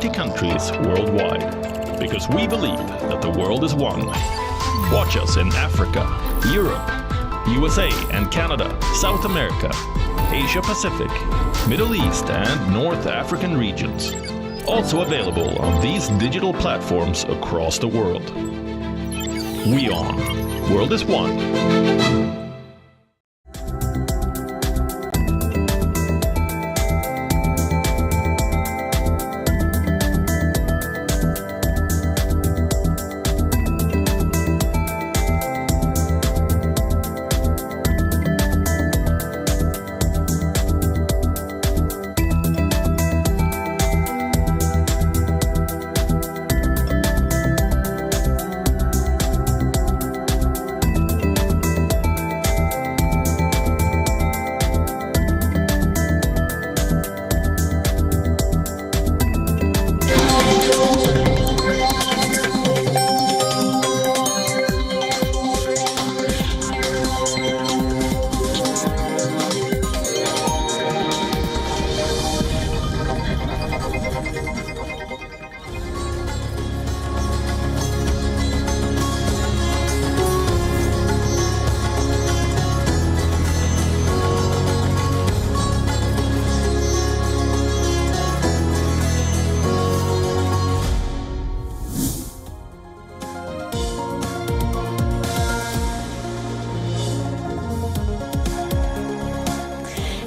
20 countries worldwide. Because we believe that the world is one. Watch us in Africa, Europe, USA and Canada, South America, Asia Pacific, Middle East and North African regions. Also available on these digital platforms across the world. WION. World is one.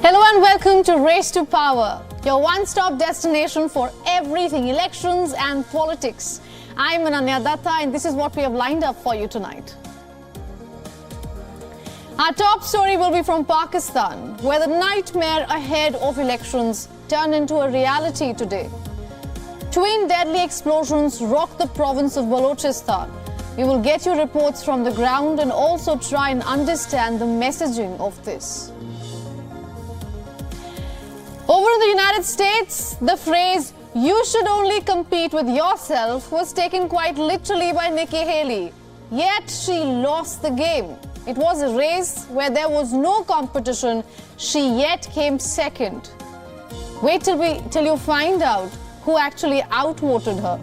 Hello and welcome to Race to Power, your one-stop destination for everything elections and politics. I'm Ananya Datta and this is what we have lined up for you tonight. Our top story will be from Pakistan, where the nightmare ahead of elections turned into a reality today. Twin deadly explosions rocked the province of Balochistan. We will get you reports from the ground and also try and understand the messaging of this. Over in the United States, the phrase, "you should only compete with yourself," was taken quite literally by Nikki Haley. Yet she lost the game. It was a race where there was no competition. She yet came second. Wait till you find out who actually outvoted her.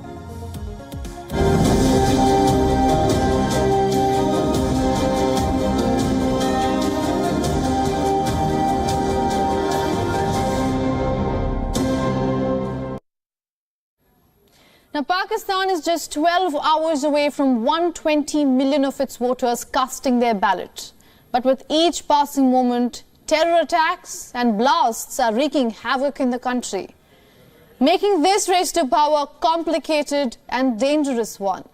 Now, Pakistan is just 12 hours away from 120 million of its voters casting their ballot. But with each passing moment, terror attacks and blasts are wreaking havoc in the country, making this race to power a complicated and dangerous one.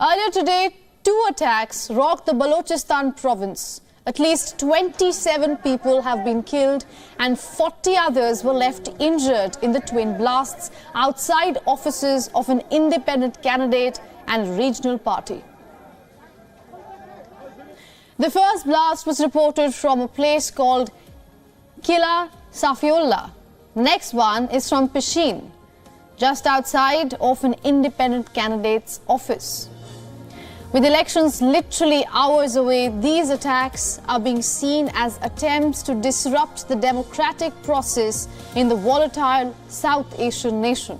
Earlier today, 2 attacks rocked the Balochistan province. At least 27 people have been killed and 40 others were left injured in the twin blasts outside offices of an independent candidate and regional party. The first blast was reported from a place called Qila Safiullah. Next one is from Pishin, just outside of an independent candidate's office. With elections literally hours away, these attacks are being seen as attempts to disrupt the democratic process in the volatile South Asian nation.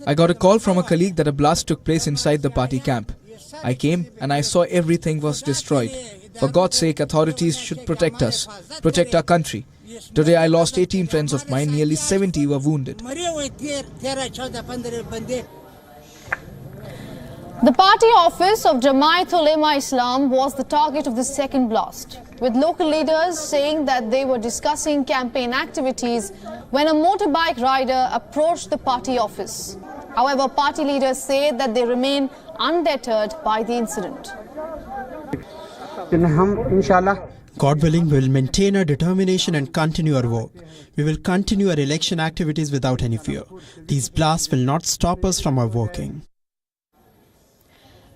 I got a call from a colleague that a blast took place inside the party camp. I came and I saw everything was destroyed. For God's sake, authorities should protect us, protect our country. Today I lost 18 friends of mine, nearly 70 were wounded. The party office of Jamaat Ulema Islam was the target of the second blast, with local leaders saying that they were discussing campaign activities when a motorbike rider approached the party office. However, party leaders say that they remain undeterred by the incident. God willing, we will maintain our determination and continue our work. We will continue our election activities without any fear. These blasts will not stop us from our working.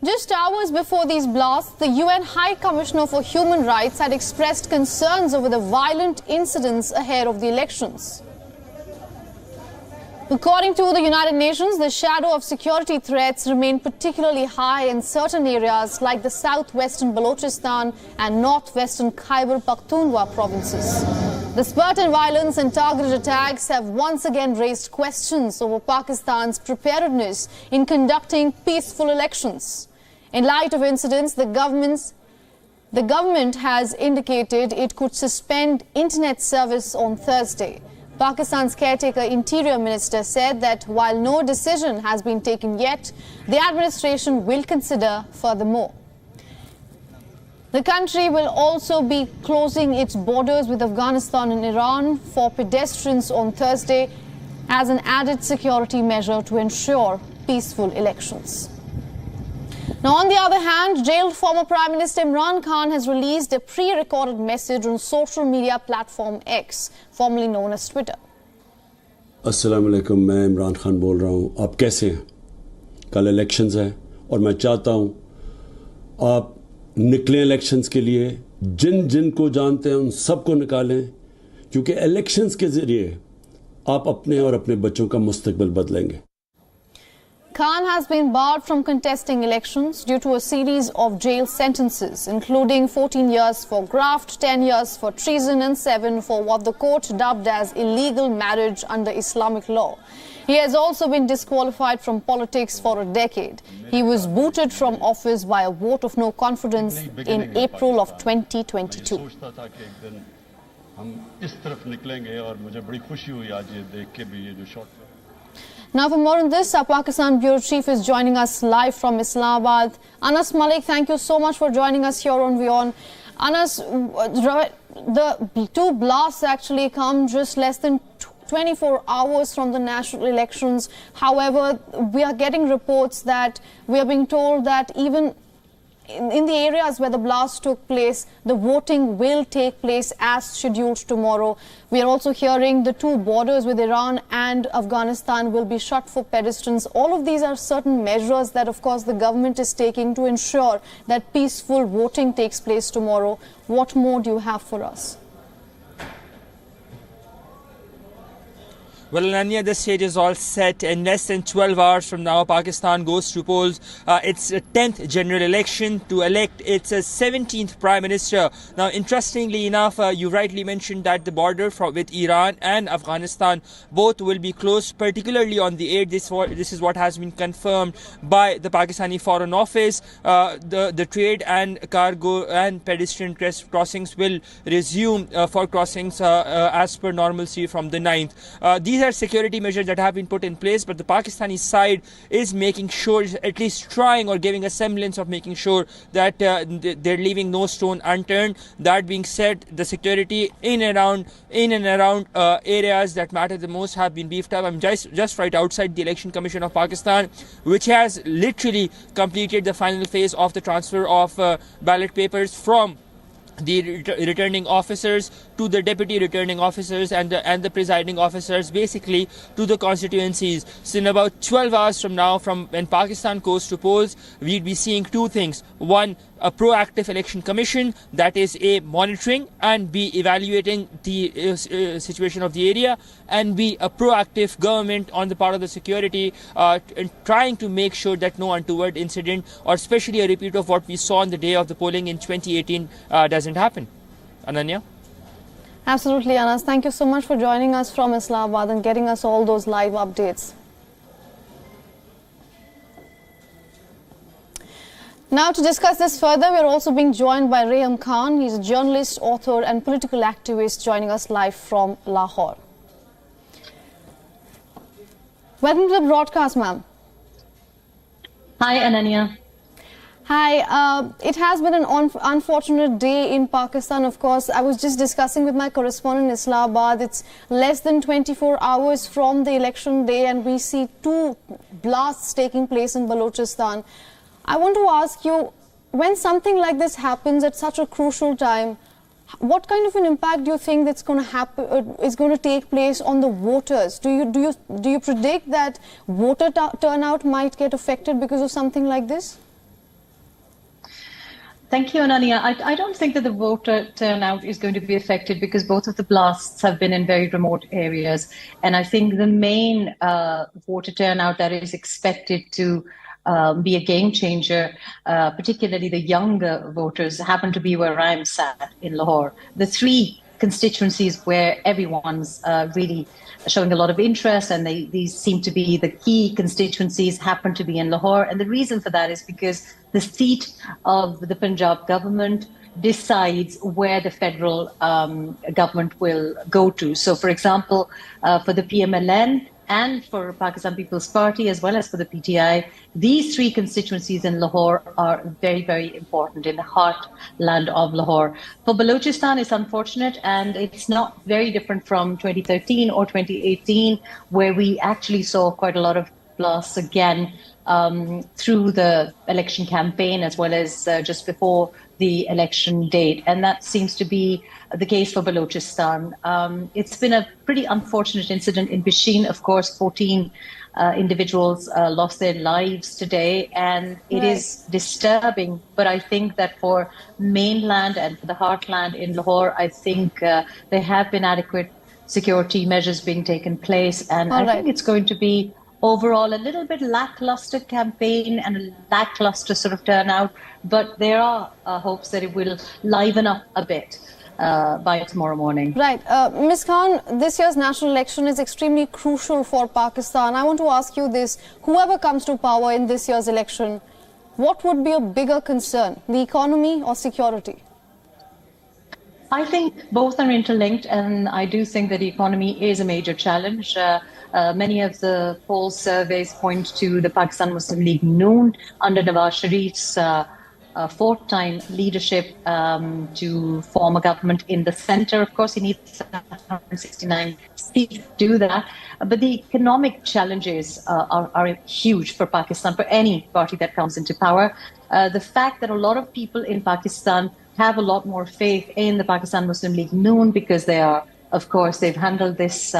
Just hours before these blasts, the UN High Commissioner for Human Rights had expressed concerns over the violent incidents ahead of the elections. According to the United Nations, the shadow of security threats remain particularly high in certain areas like the southwestern Balochistan and northwestern Khyber Pakhtunkhwa provinces. The spurt in violence and targeted attacks have once again raised questions over Pakistan's preparedness in conducting peaceful elections. In light of incidents, the government has indicated it could suspend internet service on Thursday. Pakistan's caretaker Interior Minister said that while no decision has been taken yet, the administration will consider furthermore. The country will also be closing its borders with Afghanistan and Iran for pedestrians on Thursday as an added security measure to ensure peaceful elections. Now, on the other hand, jailed former Prime Minister Imran Khan has released a pre-recorded message on social media platform X, formerly known as Twitter. अस्सलाम वालेकुम, मैं इमरान खान बोल रहा हूँ। आप कैसे हैं? कल इलेक्शंस है और मैं चाहता हूँ आप निकलें इलेक्शंस के लिए, जिन जिन को जानते हैं उन सबको निकालें, क्योंकि इलेक्शंस के जरिए आप अपने और अपने बच्चों का मुस्तकबिल बदलेंगे। Khan has been barred from contesting elections due to a series of jail sentences, including 14 years for graft, 10 years for treason and 7 for what the court dubbed as illegal marriage under Islamic law. He has also been disqualified from politics for a decade. He was booted from office by a vote of no confidence in April of 2022. Now for more on this, our Pakistan Bureau Chief is joining us live from Islamabad. Anas Malik, thank you so much for joining us here on WION. Anas, the two blasts actually come just less than 24 hours from the national elections. However, we are getting reports that we are being told that even in the areas where the blast took place, the voting will take place as scheduled tomorrow. We are also hearing the two borders with Iran and Afghanistan will be shut for pedestrians. All of these are certain measures that, of course, the government is taking to ensure that peaceful voting takes place tomorrow. What more do you have for us? Well, Ananya, the stage is all set. In less than 12 hours from now, Pakistan goes to polls its 10th general election to elect its 17th Prime Minister. Now, interestingly enough, you rightly mentioned that the border with Iran and Afghanistan both will be closed, particularly on the 8th. This is what has been confirmed by the Pakistani Foreign Office. The trade and cargo and pedestrian crossings will resume for crossings as per normalcy from the 9th. These are security measures that have been put in place, but the Pakistani side is making sure, at least trying or giving a semblance of making sure that they're leaving no stone unturned. That being said, the security in and around areas that matter the most have been beefed up. I'm just right outside the Election Commission of Pakistan, which has literally completed the final phase of the transfer of ballot papers from the returning officers to the deputy returning officers and the presiding officers, basically to the constituencies. So in about 12 hours from now, from when Pakistan goes to polls, we'd be seeing two things. One, a proactive election commission that is A, monitoring and B, evaluating the situation of the area, and B, a proactive government on the part of the security trying to make sure that no untoward incident or especially a repeat of what we saw on the day of the polling in 2018 doesn't happen. Ananya? Absolutely, Anas. Thank you so much for joining us from Islamabad and getting us all those live updates. Now, to discuss this further, we are also being joined by Reham Khan. He's a journalist, author and political activist joining us live from Lahore. Welcome to the broadcast, ma'am. Hi, Ananya. Hi. It has been an unfortunate day in Pakistan, of course. I was just discussing with my correspondent in Islamabad. It's less than 24 hours from the election day and we see two blasts taking place in Balochistan. I want to ask you, when something like this happens at such a crucial time, what kind of an impact do you think that's going to happen, is going to take place on the voters? Do you predict that voter turnout might get affected because of something like this? Thank you, Ananya. I don't think that the voter turnout is going to be affected because both of the blasts have been in very remote areas. And I think the main voter turnout that is expected to be a game changer, particularly the younger voters, happen to be where I'm sat in Lahore. The three constituencies where everyone's really showing a lot of interest, and these seem to be the key constituencies, happen to be in Lahore. And the reason for that is because the seat of the Punjab government decides where the federal government will go to. So, for example, for the PMLN and for Pakistan People's Party, as well as for the PTI, these three constituencies in Lahore are very, very important in the heartland of Lahore. For Balochistan, it's unfortunate, and it's not very different from 2013 or 2018, where we actually saw quite a lot of blasts again through the election campaign, as well as just before the election date. And that seems to be the case for Balochistan. It's been a pretty unfortunate incident in Bishin. Of course, 14 individuals lost their lives today, and it is disturbing. But I think that for mainland and for the heartland in Lahore, I think there have been adequate security measures being taken place. And I think it's going to be overall a little bit lackluster campaign and a lackluster sort of turnout, but there are hopes that it will liven up a bit by tomorrow morning. Right. Ms. Khan, this year's national election is extremely crucial for Pakistan. I want to ask you this. Whoever comes to power in this year's election, what would be a bigger concern, the economy or security? I think both are interlinked, and I do think that the economy is a major challenge. Many of the poll surveys point to the Pakistan Muslim League Noon under Nawaz Sharif's fourth-time leadership to form a government in the center. Of course, he needs 169 seats to do that. But the economic challenges are huge for Pakistan, for any party that comes into power. The fact that a lot of people in Pakistan have a lot more faith in the Pakistan Muslim League Noon because they are, of course, they've handled this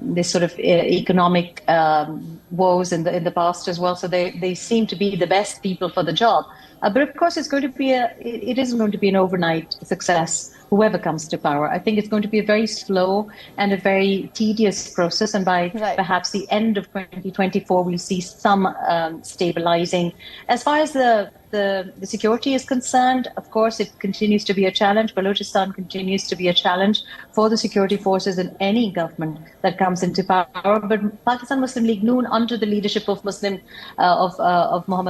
this sort of economic woes in the past as well. So they seem to be the best people for the job. But of course, it isn't going to be an overnight success, whoever comes to power. I think it's going to be a very slow and a very tedious process. And by perhaps the end of 2024, we'll see some stabilizing. As far as the security is concerned, of course, it continues to be a challenge. Balochistan continues to be a challenge for the security forces in any government that comes into power. But Pakistan Muslim League Noon, under the leadership of Mohammad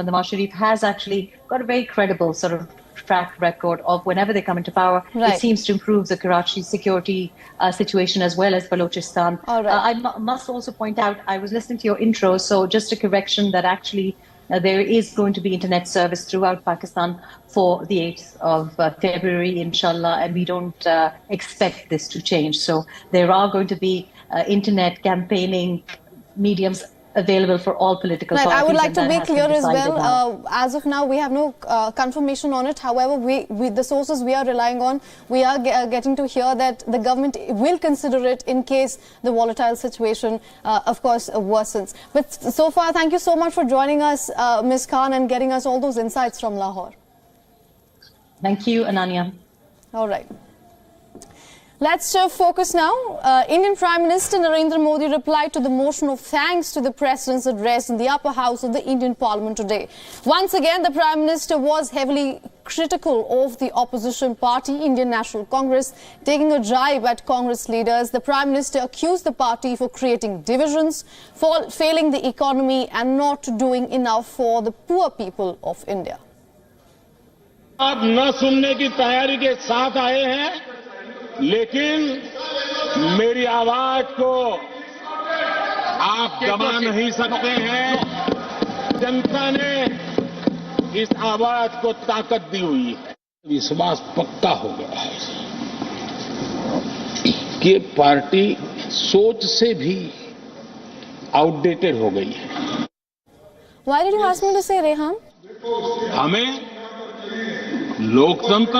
Nawaz Sharif, has actually got a very credible sort of track record of whenever they come into power, it seems to improve the Karachi security situation as well as Balochistan. I must also point out, I was listening to your intro, so just a correction that actually there is going to be internet service throughout Pakistan for the 8th of February, inshallah, and we don't expect this to change. So there are going to be internet campaigning mediums available for all political parties. I would like to be clear as well. As of now, we have no confirmation on it. However, with the sources we are relying on, we are getting to hear that the government will consider it in case the volatile situation, of course, worsens. But so far, thank you so much for joining us, Ms. Khan, and getting us all those insights from Lahore. Thank you, Ananya. All right. Let's focus now. Indian Prime Minister Narendra Modi replied to the motion of thanks to the President's address in the upper house of the Indian Parliament today. Once again, the Prime Minister was heavily critical of the opposition party, Indian National Congress, taking a jibe at Congress leaders. The Prime Minister accused the party for creating divisions, for failing the economy and not doing enough for the poor people of India. आप न सुनने की तैयारी के साथ आए हैं, लेकिन मेरी आवाज को आप दबा नहीं सकते हैं। जनता ने इस आवाज को ताकत दी हुई है। विश्वास पक्का हो गया है कि पार्टी सोच से भी आउटडेटेड हो गई है। Why did you ask me to say Rehan? हमें लोकतंत्र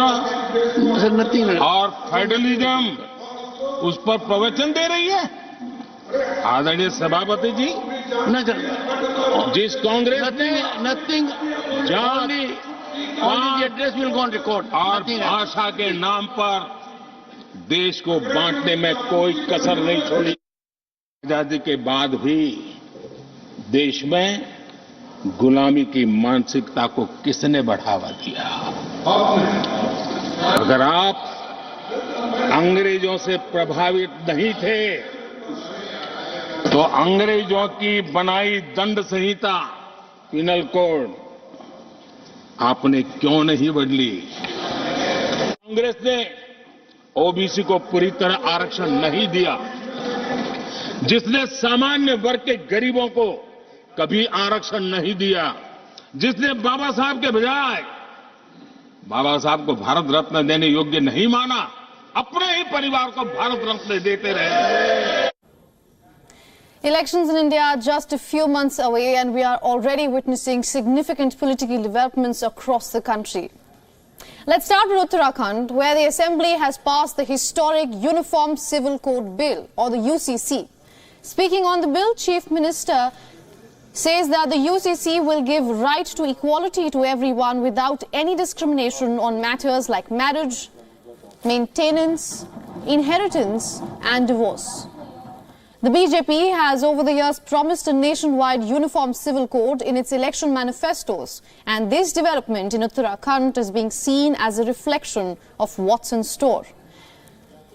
और फेडरलिज्म उस पर प्रवचन दे रही है आदरणीय सभापति जी। जिस कांग्रेस और भाषा के नाम पर देश को बांटने में कोई कसर नहीं छोड़ी। आजादी के बाद भी देश में गुलामी की मानसिकता को किसने बढ़ावा दिया? अगर आप अंग्रेजों से प्रभावित नहीं थे तो अंग्रेजों की बनाई दंड संहिता पिनल कोड आपने क्यों नहीं बदली? कांग्रेस ने ओबीसी को पूरी तरह आरक्षण नहीं दिया, जिसने सामान्य वर्ग के गरीबों को कभी आरक्षण नहीं दिया, जिसने बाबा साहब के बजाय बाबा साहब को भारत रत्न देने योग्य नहीं माना, अपने ही परिवार को भारत रत्न देते रहे। Elections in India are just a few months away and we are already witnessing significant political developments across the country. Let's start with Uttarakhand, where the Assembly has passed the historic Uniform Civil Code Bill, or the UCC. Speaking on the bill, Chief Minister says that the UCC will give right to equality to everyone without any discrimination on matters like marriage, maintenance, inheritance and divorce. The BJP has over the years promised a nationwide uniform civil code in its election manifestos, and this development in Uttarakhand is being seen as a reflection of what's in store.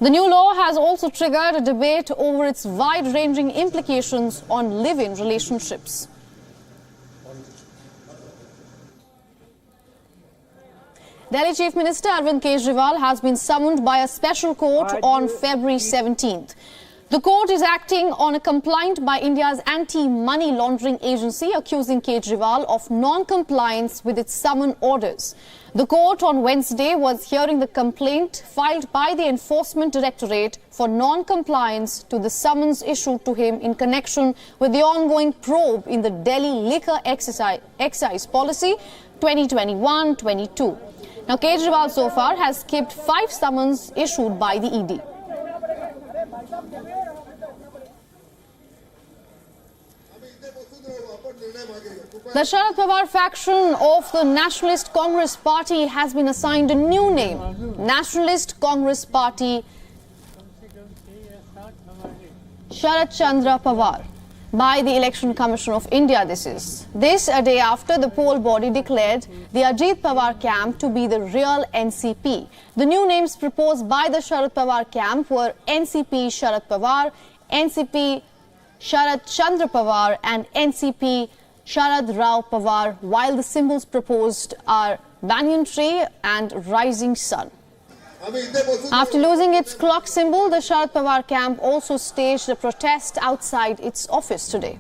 The new law has also triggered a debate over its wide-ranging implications on live-in relationships. Delhi Chief Minister Arvind Kejriwal has been summoned by a special court on February 17th. The court is acting on a complaint by India's anti-money laundering agency accusing Kejriwal of non-compliance with its summon orders. The court on Wednesday was hearing the complaint filed by the Enforcement Directorate for non-compliance to the summons issued to him in connection with the ongoing probe in the Delhi liquor excise policy 2021-22. Now, Kejriwal so far has skipped 5 summons issued by the ED. The Sharad Pawar faction of the Nationalist Congress Party has been assigned a new name, Nationalist Congress Party Sharad Chandra Pawar, by the Election Commission of India. This a day after the poll body declared the Ajit Pawar camp to be the real NCP. The new names proposed by the Sharad Pawar camp were NCP Sharad Pawar, NCP Sharad Chandra Pawar and NCP Sharad Rao Pawar, while the symbols proposed are banyan tree and rising sun. After losing its clock symbol, the Sharad Pawar camp also staged a protest outside its office today.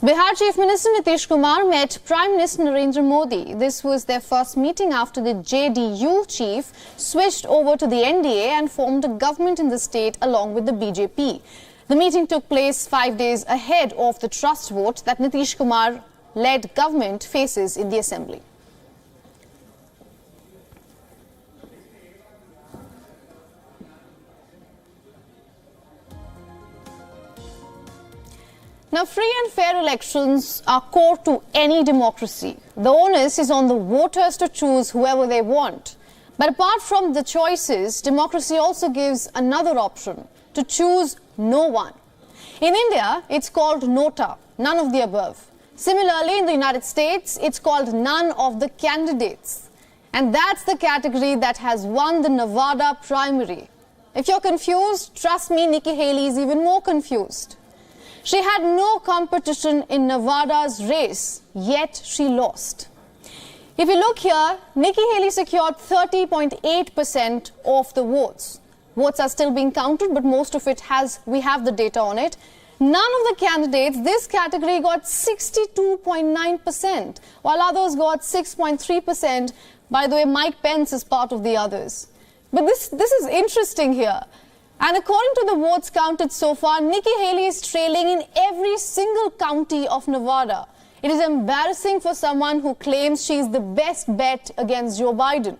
Bihar Chief Minister Nitish Kumar met Prime Minister Narendra Modi. This was their first meeting after the JDU chief switched over to the NDA and formed a government in the state along with the BJP. The meeting took place 5 days ahead of the trust vote that Nitish Kumar-led government faces in the Assembly. Now, free and fair elections are core to any democracy. The onus is on the voters to choose whoever they want. But apart from the choices, democracy also gives another option, to choose no one. In India, it's called nota, none of the above. Similarly, in the United States, it's called none of the candidates. And that's the category that has won the Nevada primary. If you're confused, trust me, Nikki Haley is even more confused. She had no competition in Nevada's race, yet she lost. If you look here, Nikki Haley secured 30.8% of the votes. Votes are still being counted, but most of it we have the data on it. None of the candidates, this category got 62.9%, while others got 6.3%. By the way, Mike Pence is part of the others. But this is interesting here. And according to the votes counted so far, Nikki Haley is trailing in every single county of Nevada. It is embarrassing for someone who claims she is the best bet against Joe Biden.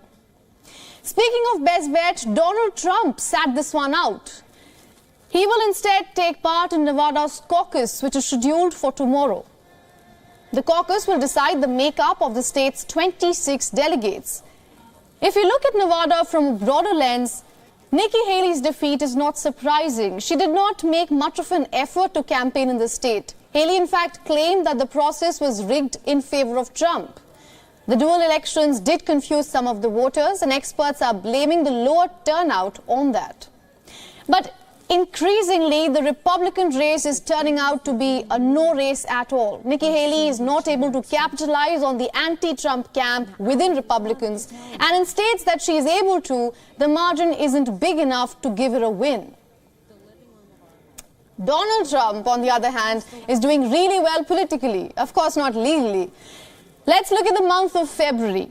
Speaking of best bet, Donald Trump sat this one out. He will instead take part in Nevada's caucus, which is scheduled for tomorrow. The caucus will decide the makeup of the state's 26 delegates. If you look at Nevada from a broader lens, Nikki Haley's defeat is not surprising. She did not make much of an effort to campaign in the state. Haley, in fact, claimed that the process was rigged in favor of Trump. The dual elections did confuse some of the voters, and experts are blaming the lower turnout on that. But increasingly, the Republican race is turning out to be a no race at all. Nikki Haley is not able to capitalize on the anti-Trump camp within Republicans, and in states that she is able to, the margin isn't big enough to give her a win. Donald Trump, on the other hand, is doing really well politically, of course not legally. Let's look at the month of February.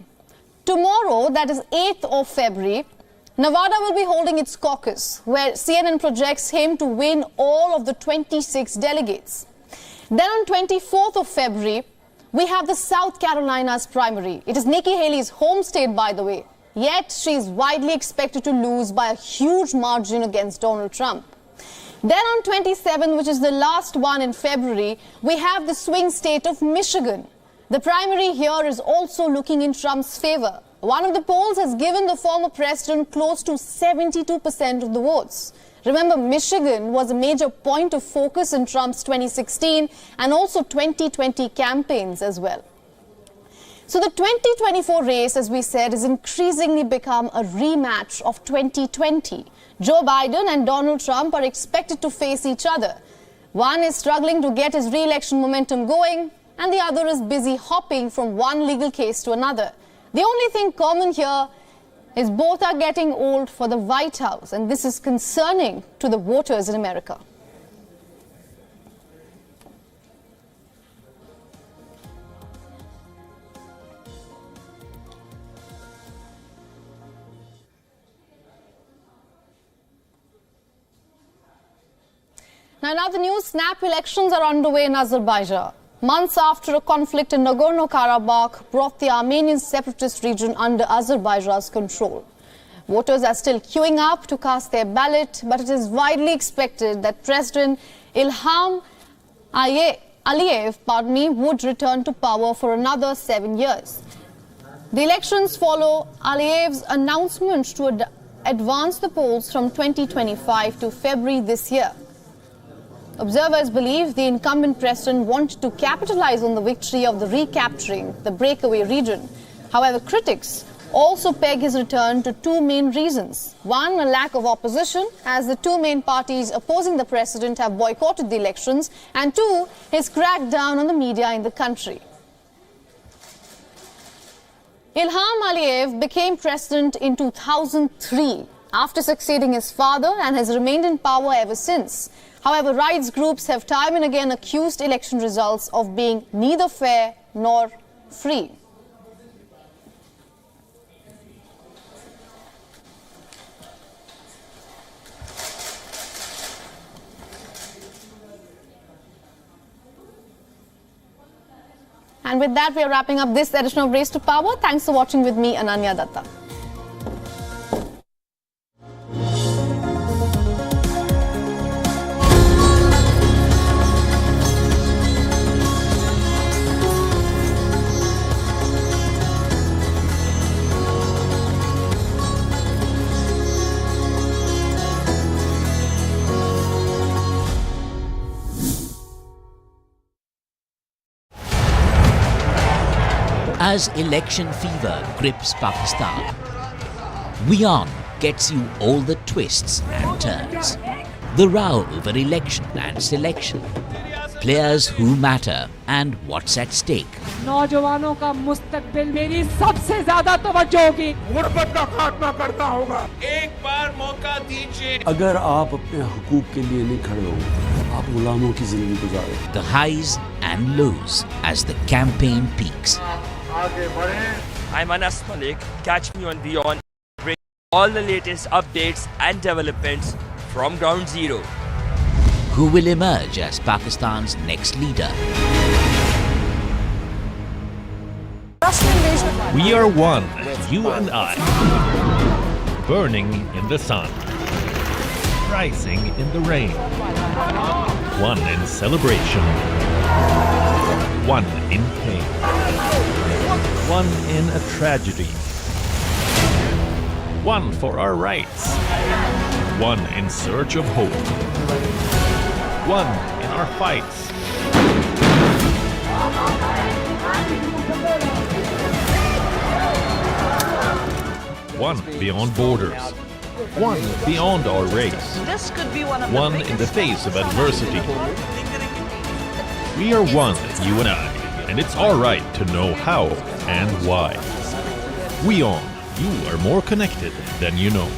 Tomorrow, that is 8th of February, Nevada will be holding its caucus, where CNN projects him to win all of the 26 delegates. Then on 24th of February, we have the South Carolina's primary. It is Nikki Haley's home state, by the way. Yet, she is widely expected to lose by a huge margin against Donald Trump. Then on 27th, which is the last one in February, we have the swing state of Michigan. The primary here is also looking in Trump's favor. One of the polls has given the former president close to 72% of the votes. Remember, Michigan was a major point of focus in Trump's 2016 and also 2020 campaigns as well. So the 2024 race, as we said, has increasingly become a rematch of 2020. Joe Biden and Donald Trump are expected to face each other. One is struggling to get his re-election momentum going, and the other is busy hopping from one legal case to another. The only thing common here is both are getting old for the White House, and this is concerning to the voters in America. Now, in other news, snap elections are underway in Azerbaijan, months after a conflict in Nagorno-Karabakh brought the Armenian separatist region under Azerbaijan's control. Voters are still queuing up to cast their ballot, but it is widely expected that President Ilham Aliyev would return to power for another 7 years. The elections follow Aliyev's announcement to advance the polls from 2025 to February this year. Observers believe the incumbent president wanted to capitalize on the victory of the recapturing the breakaway region. However, critics also peg his return to two main reasons. One, a lack of opposition, as the two main parties opposing the president have boycotted the elections, and two, his crackdown on the media in the country. Ilham Aliyev became president in 2003 after succeeding his father and has remained in power ever since. However, rights groups have time and again accused election results of being neither fair nor free. And with that, we are wrapping up this edition of Race to Power. Thanks for watching with me, Ananya Datta. As election fever grips Pakistan, WION gets you all the twists and turns. The row over election and selection, players who matter and what's at stake. नौजवानों का मुस्तकबिल मेरी सबसे ज्यादा तवज्जो होगी। गुर्बत का खात्मा करना होगा। एक बार मौका दीजिए। अगर आप अपने हुकूक के लिए नहीं खड़े हो, आप गुलामों की जिंदगी गुजारो। The highs and lows as the campaign peaks. I'm Anas Malik. Catch me on WION. Bring all the latest updates and developments from ground zero. Who will emerge as Pakistan's next leader? We are one, you and I. Burning in the sun. Rising in the rain. One in celebration. One in pain. One in a tragedy. One for our rights. One in search of hope. One in our fights. one beyond borders. One beyond our race. This could be one of One in the face of adversity. We are one, you and I, and it's our right to know how and why. WION, you are more connected than you know.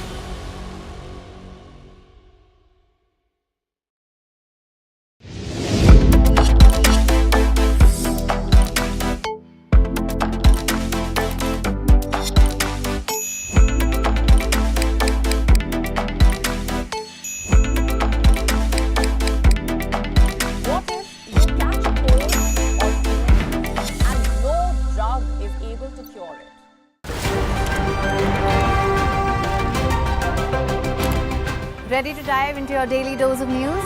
Ready to dive into your daily dose of news?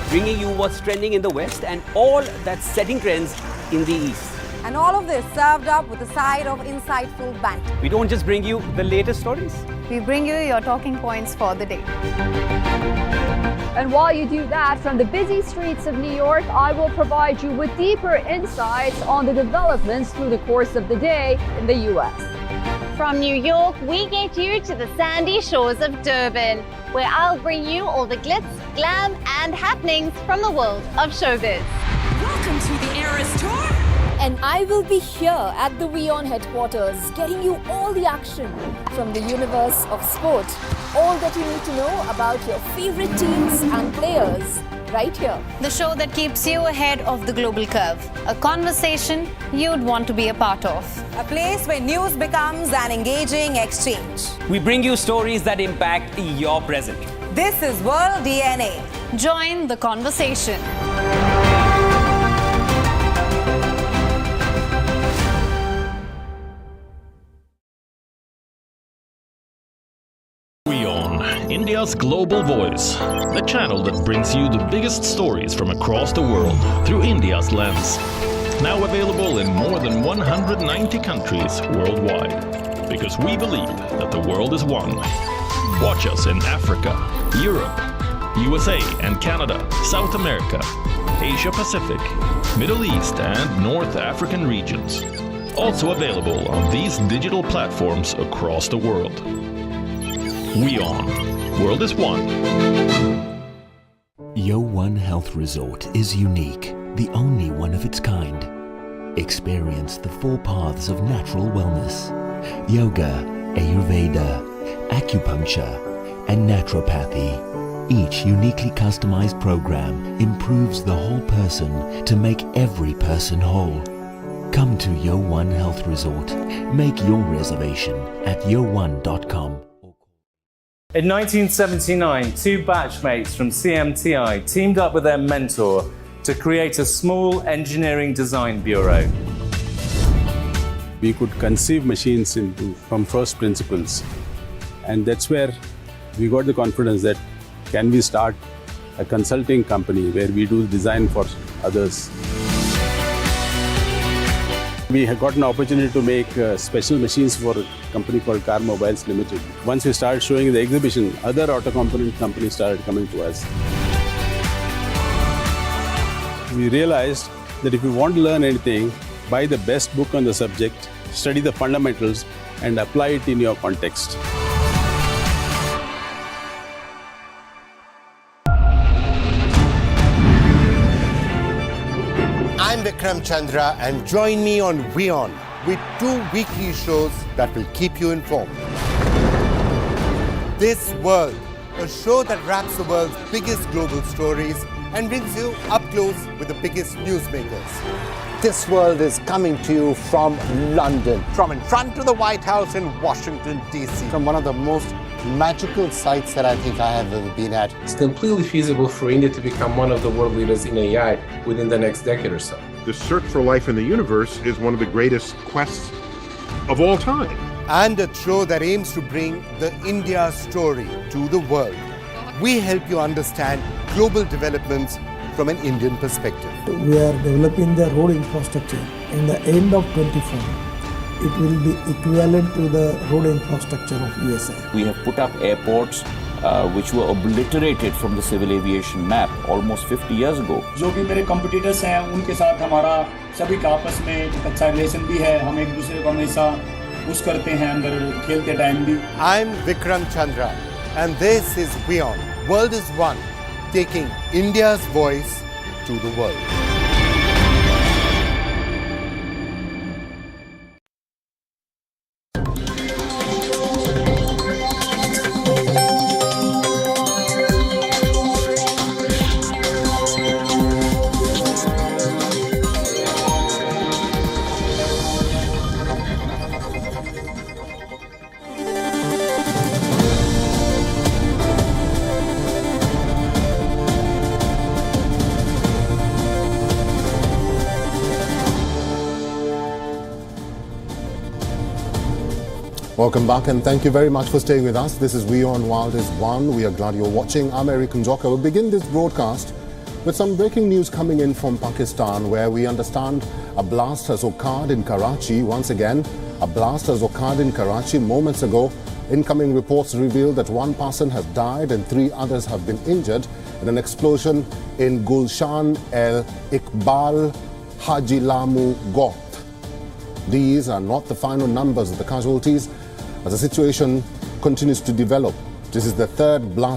Bringing you what's trending in the West and all that's setting trends in the East. And all of this served up with a side of insightful banter. We don't just bring you the latest stories. We bring you your talking points for the day. And while you do that, from the busy streets of New York, I will provide you with deeper insights on the developments through the course of the day in the U.S. From New York, we get you to the sandy shores of Durban, where I'll bring you all the glitz, glam, and happenings from the world of showbiz. Welcome to the Eras Tour. And I will be here at the WION headquarters, getting you all the action from the universe of sport. All that you need to know about your favorite teams and players, right here. The show that keeps you ahead of the global curve. A conversation you'd want to be a part of. A place where news becomes an engaging exchange. We bring you stories that impact your present. This is World DNA. Join the conversation. WION, India's global voice. The channel that brings you the biggest stories from across the world through India's lens. Now available in more than 190 countries worldwide. Because we believe that the world is one. Watch us in Africa, Europe, USA and Canada, South America, Asia Pacific, Middle East and North African regions. Also available on these digital platforms across the world. WION. World is one. WION Health Resort is unique, the only one of its kind. Experience the 4 paths of natural wellness: yoga, Ayurveda, acupuncture, and naturopathy. Each uniquely customized program improves the whole person to make every person whole. Come to WION Health Resort. Make your reservation at yowon.com. In 1979, 2 batchmates from CMTI teamed up with their mentor to create a small engineering design bureau. We could conceive machines from first principles, and that's where we got the confidence that can we start a consulting company where we do design for others. We have got an opportunity to make special machines for a company called Car Mobiles Limited. Once we started showing in the exhibition, other auto component companies started coming to us. We realized that if you want to learn anything, buy the best book on the subject, study the fundamentals, and apply it in your context. I'm Vikram Chandra, and join me on WION with 2 weekly shows that will keep you informed. This World, a show that wraps the world's biggest global stories and brings you up close with the biggest newsmakers. This World is coming to you from London, from in front of the White House in Washington, D.C., from one of the most magical sites that I think I have ever been at. It's completely feasible for India to become one of the world leaders in AI within the next decade or so. The search for life in the universe is one of the greatest quests of all time. And a show that aims to bring the India story to the world. We help you understand global developments from an Indian perspective. We are developing the road infrastructure. In the end of 24, it will be equivalent to the road infrastructure of USA. We have put up airports which were obliterated from the civil aviation map almost 50 years ago. जो भी मेरे competitors हैं उनके साथ हमारा सभी का आपस में एक अच्छा रिलेशन भी है, हम एक दूसरे को हमेशा पुश करते हैं अंदर खेलते टाइम भी. I'm Vikram Chandra and this is WION World is One, taking India's voice to the world. Welcome back and thank you very much for staying with us. This is WION World is One. We are glad you're watching. I'm Eric Njoka. We'll begin this broadcast with some breaking news coming in from Pakistan, where we understand a blast has occurred in Karachi. Once again, a blast has occurred in Karachi moments ago. Incoming reports reveal that one person has died and 3 others have been injured in an explosion in Gulshan El Iqbal Haji Lamu Goth. These are not the final numbers of the casualties as the situation continues to develop. This is the third blast